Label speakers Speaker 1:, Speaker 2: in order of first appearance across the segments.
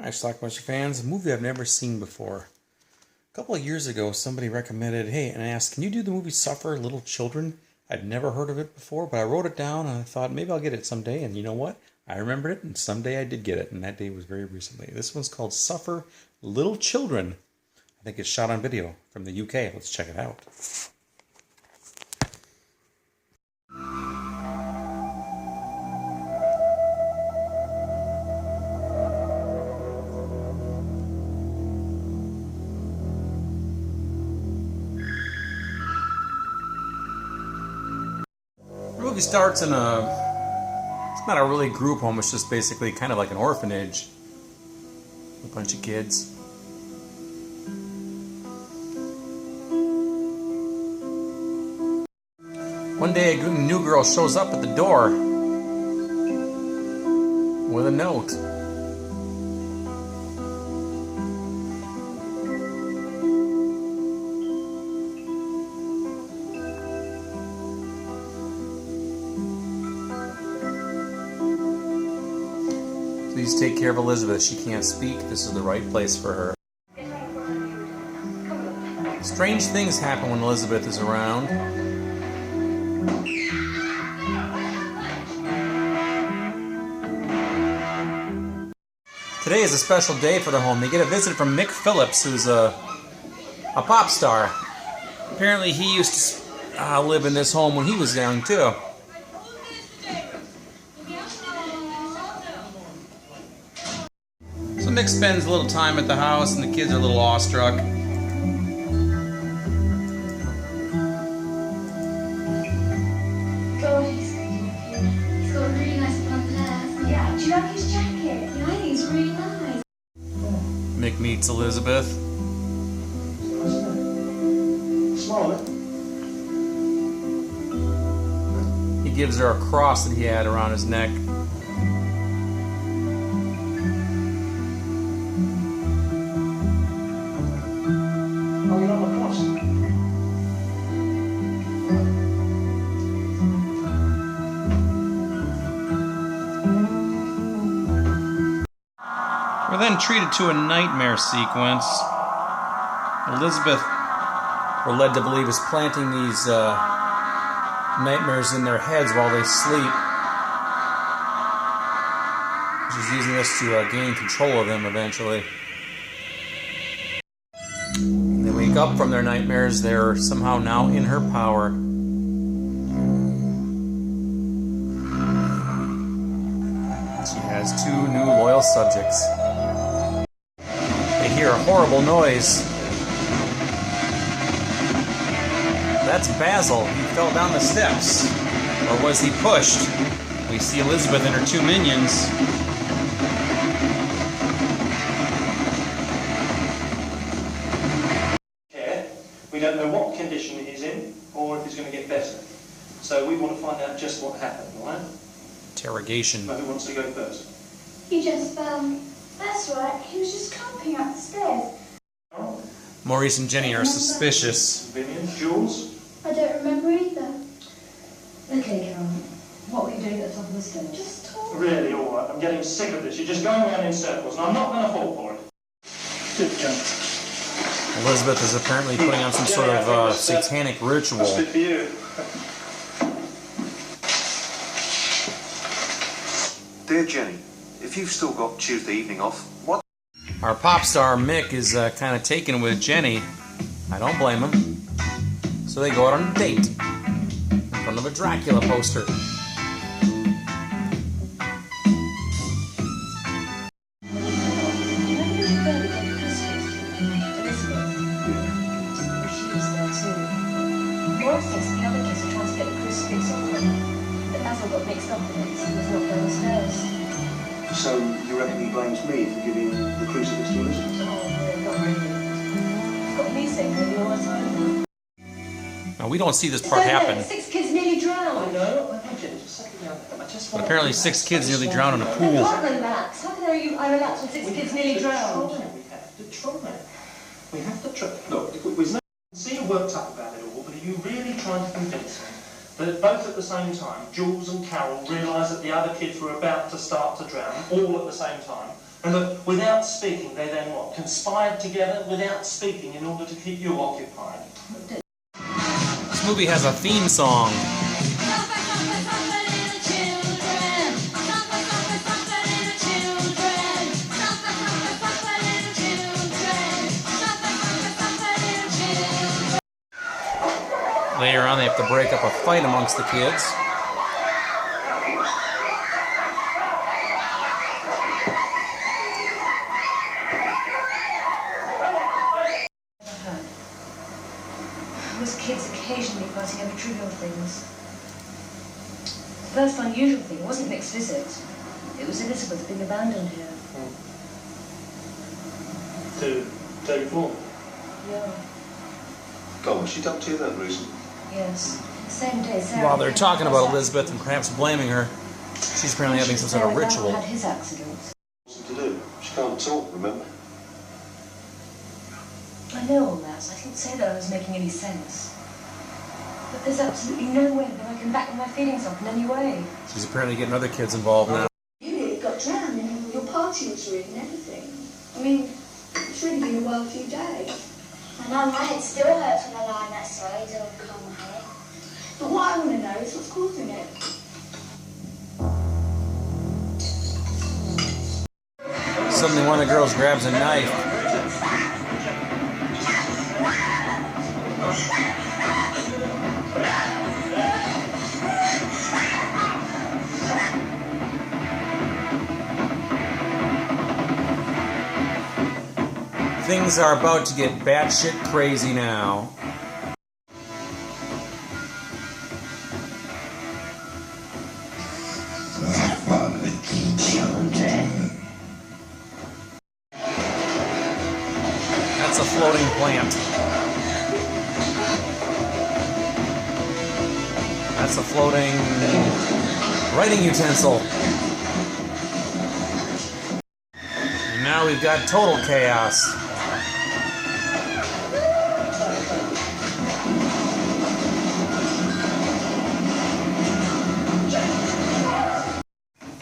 Speaker 1: Hi, Schlockmeister fans. A movie I've never seen before. A couple of years ago, somebody recommended, hey, and I asked, can you do the movie Suffer, Little Children? I'd never heard of it before, but I wrote it down and I thought maybe I'll get it someday. And you know what? I remembered it, and someday I did get it, and that day was very recently. This one's called Suffer, Little Children. I think it's shot on video from the UK. Let's check it out. The movie starts in it's not a really group home, it's just basically kind of like an orphanage. A bunch of kids. One day a new girl shows up at the door with a note. Please take care of Elizabeth. She can't speak. This is the right place for her. Strange things happen when Elizabeth is around. Today is a special day for the home. They get a visit from Mick Phillips, who's a pop star. Apparently he used to live in this home when he was young, too. So Mick spends a little time at the house, and the kids are a little awestruck.
Speaker 2: God, he's got a really nice blonde hair. Yeah, do you like his jacket? Yeah, I think it's really nice.
Speaker 1: Mick meets Elizabeth.
Speaker 3: Small,
Speaker 1: He gives her a cross that he had around his neck.
Speaker 3: Oh, you're on the cross.
Speaker 1: We're then treated to a nightmare sequence. Elizabeth, we're led to believe, is planting these nightmares in their heads while they sleep. She's using this to gain control of them eventually. They wake up from their nightmares. They're somehow now in her power. She has 2 new loyal subjects. They hear a horrible noise. That's Basil. He fell down the steps. Or was he pushed? We see Elizabeth and her 2 minions.
Speaker 3: We don't know what condition he's in or if he's going to get better. So we want to find out just what happened, right?
Speaker 1: Interrogation.
Speaker 3: But who wants to go first?
Speaker 2: He just, that's right, he was just clumping up the stairs.
Speaker 3: Oh.
Speaker 1: Maurice and Jenny are suspicious.
Speaker 3: Vivian, Jules?
Speaker 2: I don't remember either.
Speaker 4: Okay, Carol. What were you doing at the top of the stairs?
Speaker 2: Just talk.
Speaker 3: Really, all right. I'm getting sick of this. You're just going around in circles, and I'm not going to fall for it. Good job.
Speaker 1: Elizabeth is apparently putting on some sort of satanic ritual.
Speaker 3: That's good for you.
Speaker 5: Dear Jenny, if you've still got Tuesday evening off, what?
Speaker 1: Our pop star Mick is kind of taken with Jenny. I don't blame him. So they go out on a date in front of a Dracula poster.
Speaker 4: Maurice thinks the other kids are trying to get the crucifix off them, but Basil got mixed up in it, so he was not downstairs.
Speaker 5: So you reckon he blames me for giving the crucifix to Elizabeth?
Speaker 4: Oh, no, not really. He's got me saying really all the time.
Speaker 1: Now we don't see this part happen.
Speaker 4: 6 kids nearly drowned.
Speaker 3: I know, Jenny, just settle down. I just
Speaker 1: But
Speaker 3: want
Speaker 1: apparently 6 kids nearly drowned in a
Speaker 4: I
Speaker 1: pool.
Speaker 4: can't relax. How can I relax when 6 kids nearly drowned?
Speaker 3: We have to try. We have to try. Look, we see you're worked up about it all, but are you really trying to convince me that both at the same time, Jules and Carol realised that the other kids were about to start to drown, all at the same time, And that without speaking, they then what? Conspired together without speaking in order to keep you occupied.
Speaker 1: This movie has a theme song. Later on, they have to break up a fight amongst the kids.
Speaker 4: Was kids occasionally fighting over trivial things. The first unusual thing wasn't Nick's visit. It was Elizabeth being abandoned here.
Speaker 3: To take form.
Speaker 4: Yeah.
Speaker 5: God, what's she done to you then recently?
Speaker 4: Yes. The same day, Sarah.
Speaker 1: While they're talking about Elizabeth and perhaps blaming her, she's apparently having some sort of ritual.
Speaker 4: Had his accident.
Speaker 5: What's it to do? She can't talk, remember?
Speaker 4: I know all that. I didn't say that I was making any sense. But there's absolutely no way that I can back my feelings up in any way.
Speaker 1: She's apparently getting other kids involved now.
Speaker 2: You nearly got drowned and your party was ruined and everything. I mean, it's really been a wild few days.
Speaker 6: I know, my head still hurts when I lie on that side and comb my hair.
Speaker 2: But what I want to know is what's causing it.
Speaker 1: Suddenly one of the girls grabs a knife. Things are about to get batshit crazy now. That's a floating plant. That's a floating writing utensil. And now we've got total chaos.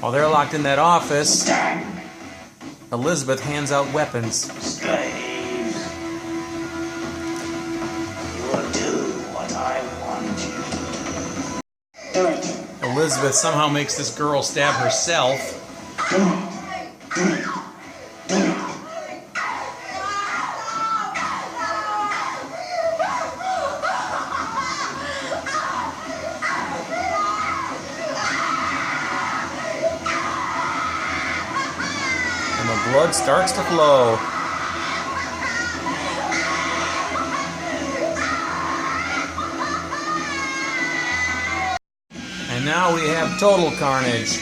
Speaker 1: While they're locked in that office, Elizabeth hands out weapons.
Speaker 3: Slave, you will do what I want you to do. Do it.
Speaker 1: Elizabeth somehow makes this girl stab herself.
Speaker 3: Do it. Do it. Do it.
Speaker 1: And the blood starts to flow. And now we have total carnage.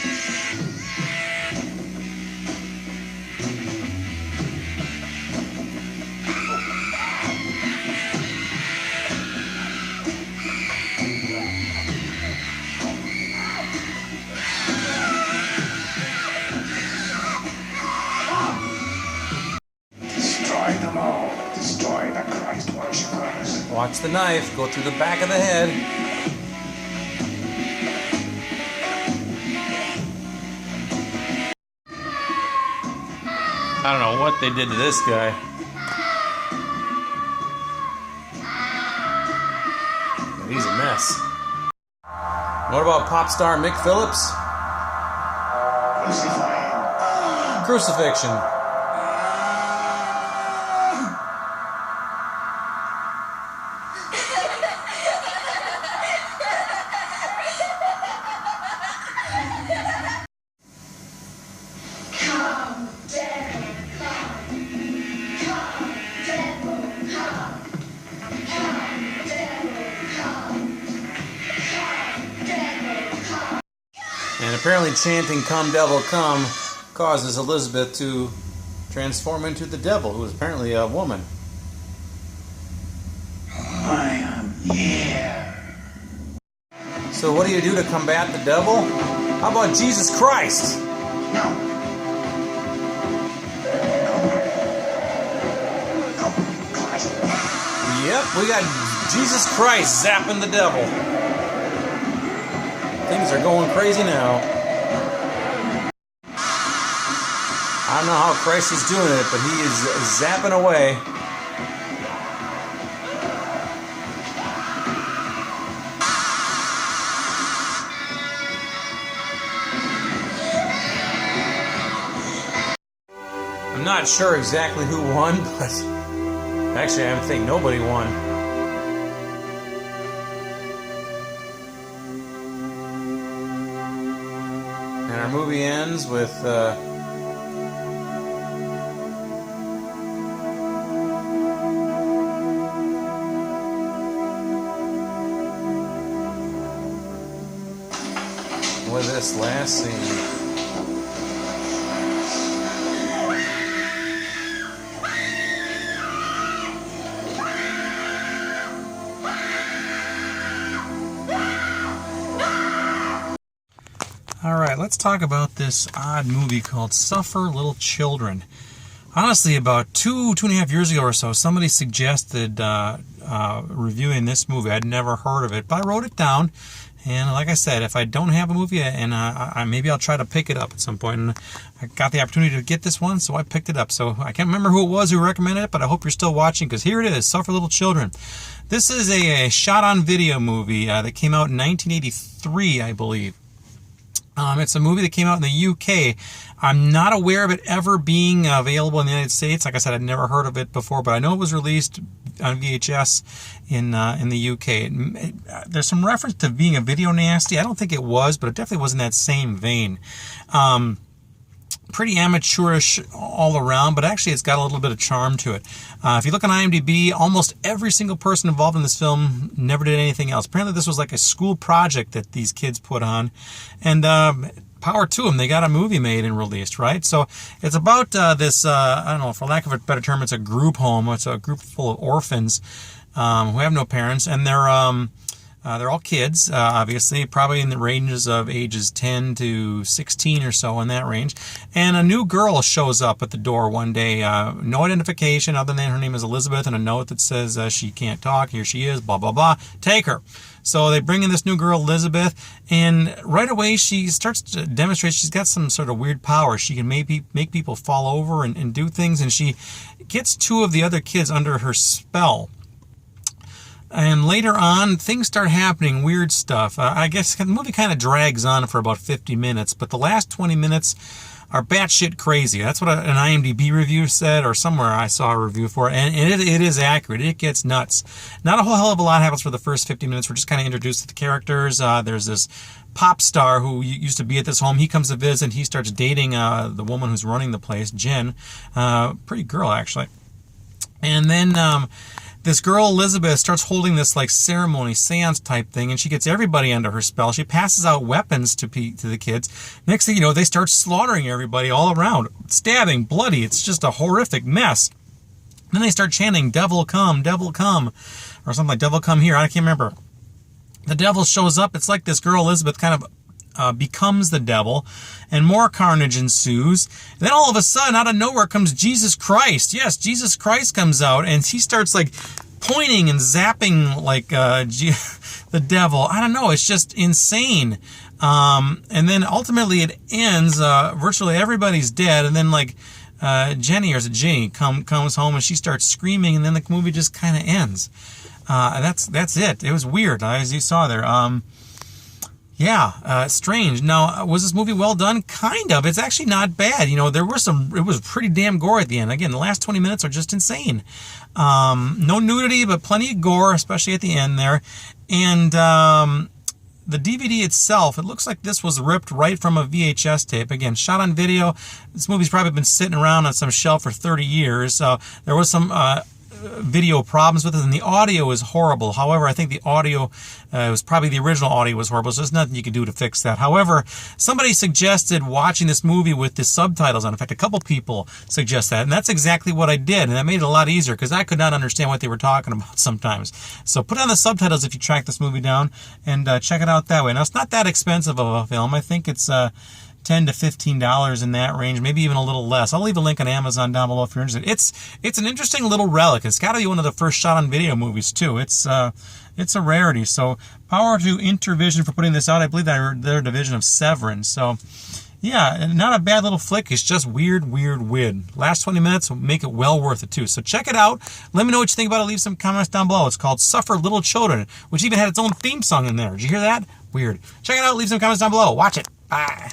Speaker 3: Destroy them all. Destroy the Christ worshippers.
Speaker 1: Watch the knife go through the back of the head. I don't know what they did to this guy. He's a mess. What about pop star Mick Phillips?
Speaker 3: Crucify him.
Speaker 1: Crucifixion.
Speaker 2: Come, devil, come. Come, devil, come. Come, devil, come. Come, devil, come.
Speaker 1: And apparently chanting "Come Devil Come" causes Elizabeth to transform into the devil, who is apparently a woman.
Speaker 3: I am here.
Speaker 1: So what do you do to combat the devil? How about Jesus Christ?
Speaker 3: No.
Speaker 1: Yep, we got Jesus Christ zapping the devil. Things are going crazy now. I don't know how Christ is doing it, but he is zapping away. I'm not sure exactly who won, but actually I think nobody won. And our movie ends with this last scene. All right, let's talk about this odd movie called Suffer Little Children. Honestly, about two and a half years ago or so, somebody suggested reviewing this movie. I'd never heard of it, but I wrote it down. And like I said, if I don't have a movie, and maybe I'll try to pick it up at some point. And I got the opportunity to get this one, so I picked it up. So I can't remember who it was who recommended it, but I hope you're still watching, because here it is, Suffer Little Children. This is a shot-on-video movie that came out in 1983, I believe. It's a movie that came out in the UK. I'm not aware of it ever being available in the United States. Like I said, I'd never heard of it before, but I know it was released on VHS in the UK. There's some reference to being a video nasty. I don't think it was, but it definitely was in that same vein. Pretty amateurish all around, but actually it's got a little bit of charm to it. If you look on IMDb, almost every single person involved in this film never did anything else. Apparently this was like a school project that these kids put on, and power to them, they got a movie made and released, right? So it's about this, I don't know, for lack of a better term, it's a group home. It's a group full of orphans who have no parents, and they're all kids, obviously, probably in the ranges of ages 10 to 16 or so, in that range. And a new girl shows up at the door one day. No identification other than her name is Elizabeth, and a note that says she can't talk, here she is, blah, blah, blah. Take her. So they bring in this new girl, Elizabeth, and right away she starts to demonstrate she's got some sort of weird power. She can maybe make people fall over and do things, and she gets two of the other kids under her spell. And later on, things start happening, weird stuff. I guess the movie kind of drags on for about 50 minutes, but the last 20 minutes are batshit crazy. That's what an IMDb review said, or somewhere I saw a review for it, and it is accurate. It gets nuts. Not a whole hell of a lot happens for the first 50 minutes. We're just kind of introduced to the characters. There's this pop star who used to be at this home. He comes to visit. He starts dating the woman who's running the place, Jen. Pretty girl, actually. And then this girl, Elizabeth, starts holding this like ceremony, seance type thing, and she gets everybody under her spell. She passes out weapons to the kids. Next thing you know, they start slaughtering everybody all around. Stabbing, bloody. It's just a horrific mess. Then they start chanting, devil come, or something like devil come here. I can't remember. The devil shows up. It's like this girl, Elizabeth, kind of becomes the devil, and more carnage ensues. And then all of a sudden, out of nowhere, comes Jesus Christ. Yes, Jesus Christ comes out, and he starts like pointing and zapping like the devil. I don't know, it's just insane. And then ultimately it ends, virtually everybody's dead, and then like Jenny, or is it Ginny, comes home and she starts screaming, and then the movie just kind of ends. That's it. It was weird, as you saw there. Strange. Now, was this movie well done? Kind of. It's actually not bad. You know, it was pretty damn gore at the end. Again, the last 20 minutes are just insane. No nudity, but plenty of gore, especially at the end there. And the DVD itself, it looks like this was ripped right from a VHS tape. Again, shot on video. This movie's probably been sitting around on some shelf for 30 years. So there was some video problems with it, and the audio is horrible. However, I think the audio, it was probably the original audio was horrible, so there's nothing you can do to fix that. However, somebody suggested watching this movie with the subtitles on. In fact, a couple people suggest that, and that's exactly what I did, and that made it a lot easier, because I could not understand what they were talking about sometimes. So put on the subtitles if you track this movie down, and check it out that way. Now, it's not that expensive of a film. I think it's $10 to $15 in that range, maybe even a little less. I'll leave a link on Amazon down below if you're interested. It's an interesting little relic. It's got to be one of the first shot-on-video movies, too. It's a rarity. So, power to Intervision for putting this out. I believe they're a division of Severin. So, Yeah, not a bad little flick. It's just weird. Last 20 minutes will make it well worth it, too. So check it out. Let me know what you think about it. Leave some comments down below. It's called Suffer Little Children, which even had its own theme song in there. Did you hear that? Weird. Check it out. Leave some comments down below. Watch it. Bye.